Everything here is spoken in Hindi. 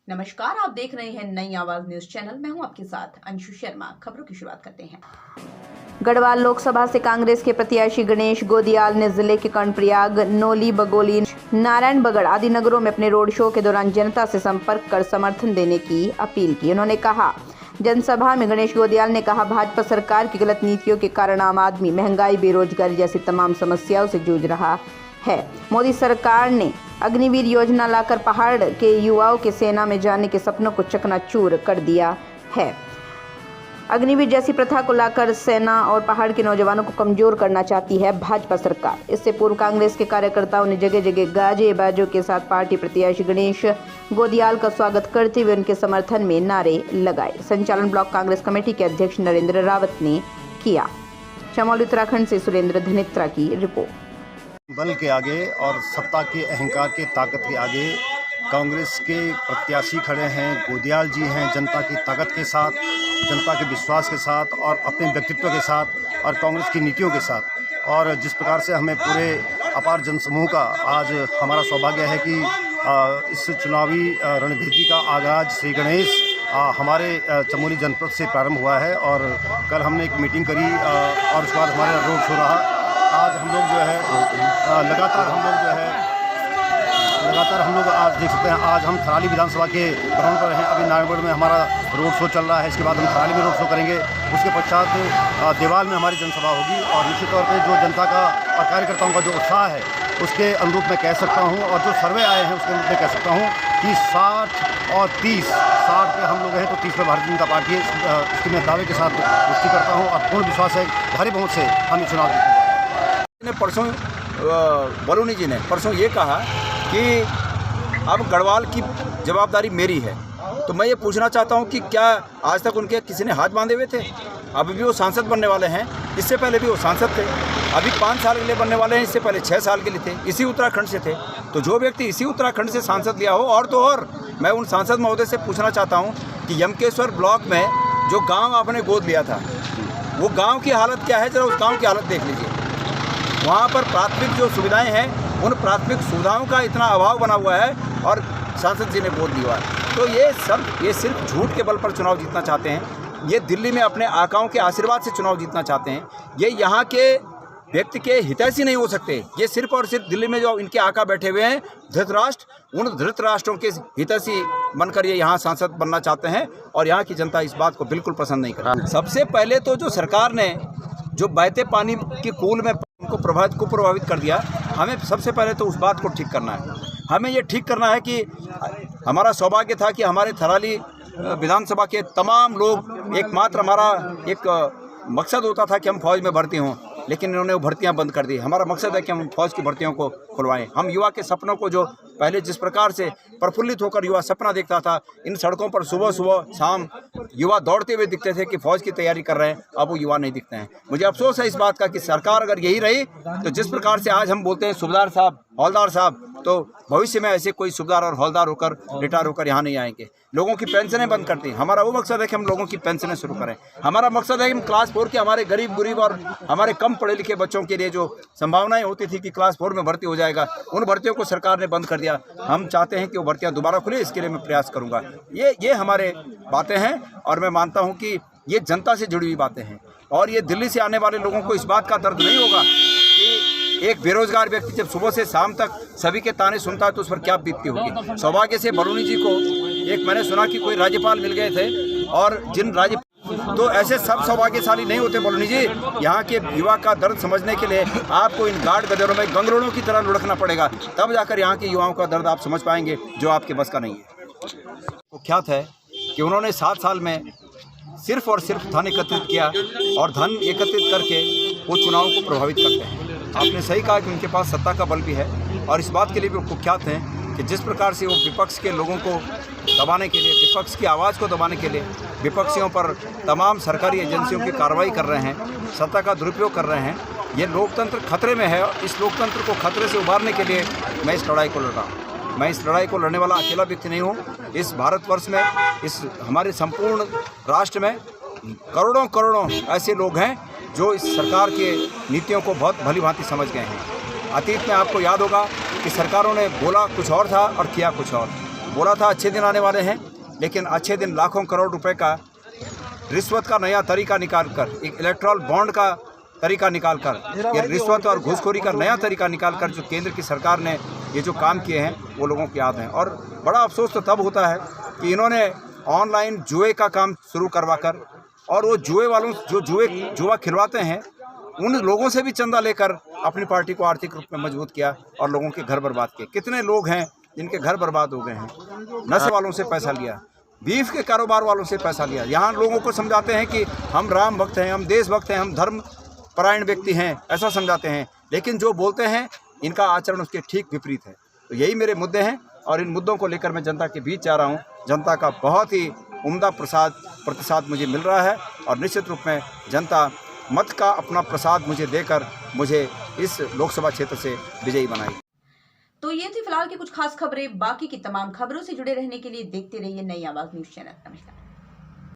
नमस्कार, आप देख रहे हैं नई आवाज न्यूज चैनल। मैं हूं आपके साथ अंशु शर्मा। खबरों की शुरुआत करते हैं। गढ़वाल लोकसभा से कांग्रेस के प्रत्याशी गणेश गोदियाल ने जिले के कर्णप्रयाग, नौली, बगोली, नारायणबगड़ आदि नगरों में अपने रोड शो के दौरान जनता से संपर्क कर समर्थन देने की अपील की। उन्होंने कहा, जनसभा में गणेश गोदियाल ने कहा, भाजपा सरकार की गलत नीतियों के कारण आम आदमी महंगाई, बेरोजगारी जैसी तमाम समस्याओं से जूझ रहा है। मोदी सरकार ने अग्निवीर योजना लाकर पहाड़ के युवाओं के सेना में जाने के सपनों को चकनाचूर कर दिया है। अग्निवीर जैसी प्रथा को लाकर सेना और पहाड़ के नौजवानों को कमजोर करना चाहती है भाजपा सरकार। इससे पूर्व कांग्रेस के कार्यकर्ताओं ने जगह जगह गाजे बाजों के साथ पार्टी प्रत्याशी गणेश गोदियाल का स्वागत करते हुए उनके समर्थन में नारे लगाए। संचालन ब्लॉक कांग्रेस कमेटी के अध्यक्ष नरेंद्र रावत ने किया। चमोली उत्तराखंड से सुरेंद्र धनित्रा की रिपोर्ट। बल के आगे और सत्ता के अहंकार के ताकत के आगे कांग्रेस के प्रत्याशी खड़े हैं। गोदियाल जी हैं जनता की ताकत के साथ, जनता के विश्वास के साथ और अपने व्यक्तित्व के साथ और कांग्रेस की नीतियों के साथ। और जिस प्रकार से हमें पूरे अपार जनसमूह का आज हमारा सौभाग्य है कि इस चुनावी रणभेदी का आगाज़ श्री गणेश हमारे चमोली जनपद से प्रारंभ हुआ है। और कल हमने एक मीटिंग करी और उसके बाद हमारा रोड शो रहा। आज हम लोग जो है लगातार हम लोग आज देख सकते हैं। आज हम थराली विधानसभा के भ्रमण पर हैं। अभी नारायणगढ़ में हमारा रोड शो चल रहा है। इसके बाद हम थराली में रोड शो करेंगे। उसके पश्चात देवाल में हमारी जनसभा होगी। और निश्चित तौर पर जो जनता का और कार्यकर्ताओं का जो उत्साह है उसके अनुरूप मैं कह सकता हूँ, और जो सर्वे आए हैं उसके अनुरूप मैं कह सकता हूँ कि 60 और 30, 60 पे हम लोग हैं तो 30 पे भारतीय जनता पार्टी है। इसकी मैं दावे के साथ पुष्टि करता हूँ और पूर्ण विश्वास है भारी बहुमत से हम ये चुनाव जीतेंगे। परसों बलूनी जी ने परसों ये कहा कि अब गढ़वाल की जवाबदारी मेरी है। तो मैं ये पूछना चाहता हूँ कि क्या आज तक उनके किसी ने हाथ बांधे हुए थे? अभी भी वो सांसद बनने वाले हैं। इससे पहले भी वो सांसद थे। अभी 5 साल के लिए बनने वाले हैं। इससे पहले 6 साल के लिए थे। इसी उत्तराखंड से थे। तो जो व्यक्ति इसी उत्तराखंड से सांसद लिया हो, और तो और मैं उन सांसद महोदय से पूछना चाहता हूँ कि यमकेश्वर ब्लॉक में जो गाँव आपने गोद लिया था, वो गाँव की हालत क्या है? जरा उस गाँव की हालत देख लीजिए। वहाँ पर प्राथमिक जो सुविधाएं हैं, उन प्राथमिक सुविधाओं का इतना अभाव बना हुआ है और सांसद जी ने गोद लिया है। तो ये सिर्फ झूठ के बल पर चुनाव जीतना चाहते हैं। ये दिल्ली में अपने आकाओं के आशीर्वाद से चुनाव जीतना चाहते हैं। ये यहाँ के व्यक्ति के हितैषी नहीं हो सकते। ये सिर्फ और सिर्फ दिल्ली में जो इनके आका बैठे हुए हैं धृतराष्ट्र, उन धृतराष्ट्रों के हितैषी बनकर ये यहाँ सांसद बनना चाहते हैं। और यहाँ की जनता इस बात को बिल्कुल पसंद नहीं कर रही। सबसे पहले तो जो सरकार ने जो बहते पानी की कूल में को प्रभावित कर दिया, हमें सबसे पहले तो उस बात को ठीक करना है। हमें ये ठीक करना है कि हमारा सौभाग्य था कि हमारे थराली विधानसभा के तमाम लोग, एकमात्र हमारा एक मकसद होता था कि हम फौज में भर्ती हों, लेकिन इन्होंने वो भर्तियां बंद कर दी। हमारा मकसद है कि हम फौज की भर्तियों को खुलवाएं। हम युवा के सपनों को, जो पहले जिस प्रकार से प्रफुल्लित होकर युवा सपना देखता था, इन सड़कों पर सुबह सुबह शाम युवा दौड़ते हुए दिखते थे कि फौज की तैयारी कर रहे हैं, अब वो युवा नहीं दिखते हैं। मुझे अफसोस है इस बात का कि सरकार अगर यही रही तो जिस प्रकार से आज हम बोलते हैं सूबेदार साहब, हौलदार साहब, तो भविष्य में ऐसे कोई सूबेदार और हौलदार होकर रिटायर होकर यहाँ नहीं आएंगे। लोगों की पेंशनें बंद करती हैं। हमारा वो मकसद है कि हम लोगों की पेंशनें शुरू करें। हमारा मकसद है कि हम क्लास 4 के हमारे गरीब और हमारे कम पढ़े लिखे बच्चों के लिए जो संभावनाएं होती थी कि क्लास 4 में भर्ती हो जाएगा, उन भर्तियों को सरकार ने बंद कर दिया। हम चाहते हैं कि वो भर्तियां दोबारा खुले। इसके लिए मैं प्रयास करूँगा। ये हमारे बातें हैं और मैं मानता हूँ कि ये जनता से जुड़ी हुई बातें हैं। और ये दिल्ली से आने वाले लोगों को इस बात का दर्द नहीं होगा कि एक बेरोजगार व्यक्ति जब सुबह से शाम तक सभी के ताने सुनता है तो उस पर क्या बीतती होगी। सौभाग्य से बलूनी जी को एक मैंने सुना कि कोई राज्यपाल मिल गए थे, और जिन तो ऐसे सब सौभाग्यशाली नहीं होते बलूनी जी। यहाँ के युवा का दर्द समझने के लिए आपको इन गार्ड गदेरों में गंगलोड़ों की तरह लुढ़कना पड़ेगा, तब जाकर यहाँ के युवाओं का दर्द आप समझ पाएंगे, जो आपके बस का नहीं है। कुख्यात है कि उन्होंने 7 साल में सिर्फ और सिर्फ धन एकत्रित किया, और धन एकत्रित करके वो चुनाव को प्रभावित करते हैं। आपने सही कहा कि उनके पास सत्ता का बल भी है, और इस बात के लिए भी वो कुख्यात हैं कि जिस प्रकार से वो विपक्ष के लोगों को दबाने के लिए, विपक्ष की आवाज़ को दबाने के लिए विपक्षियों पर तमाम सरकारी एजेंसियों की कार्रवाई कर रहे हैं, सत्ता का दुरुपयोग कर रहे हैं। ये लोकतंत्र खतरे में है, और इस लोकतंत्र को खतरे से उबारने के लिए मैं इस लड़ाई को लड़ रहा हूँ। मैं इस लड़ाई को लड़ने वाला अकेला व्यक्ति नहीं हूँ। इस भारतवर्ष में, इस हमारे संपूर्ण राष्ट्र में करोड़ों ऐसे लोग हैं जो इस सरकार के नीतियों को बहुत भली भांति समझ गए हैं। अतीत में आपको याद होगा कि सरकारों ने बोला कुछ और था और किया कुछ और। बोला था अच्छे दिन आने वाले हैं, लेकिन अच्छे दिन लाखों करोड़ रुपए का रिश्वत का नया तरीका निकाल कर, एक इलेक्ट्रल बॉन्ड का तरीका निकाल कर, ये रिश्वत और घूसखोरी का नया तरीका निकाल कर जो केंद्र की सरकार ने ये जो काम किए हैं वो लोगों को याद हैं। और बड़ा अफसोस तो तब होता है कि इन्होंने ऑनलाइन जुए का काम शुरू करवा कर और वो जुए वालों जो जुआ खिलवाते हैं उन लोगों से भी चंदा लेकर अपनी पार्टी को आर्थिक रूप में मजबूत किया और लोगों के घर बर्बाद किए। कितने लोग हैं जिनके घर बर्बाद हो गए हैं। नशे वालों से पैसा लिया, बीफ के कारोबार वालों से पैसा लिया। यहाँ लोगों को समझाते हैं कि हम राम भक्त हैं, हम देशभक्त हैं, हम धर्म परायण व्यक्ति हैं, ऐसा समझाते हैं, लेकिन जो बोलते हैं इनका आचरण उसके ठीक विपरीत है। तो यही मेरे मुद्दे हैं और इन मुद्दों को लेकर मैं जनता के बीच जा रहा हूँ। जनता का बहुत ही उम्दा प्रतिसाद मुझे मिल रहा है और निश्चित रूप में जनता मत का अपना प्रसाद मुझे देकर मुझे इस लोकसभा क्षेत्र से विजयी बनाएगी। तो ये थी फिलहाल की कुछ खास खबरें। बाकी की तमाम खबरों से जुड़े रहने के लिए देखते रहिए नई आवाज न्यूज़ चैनल। नमस्कार।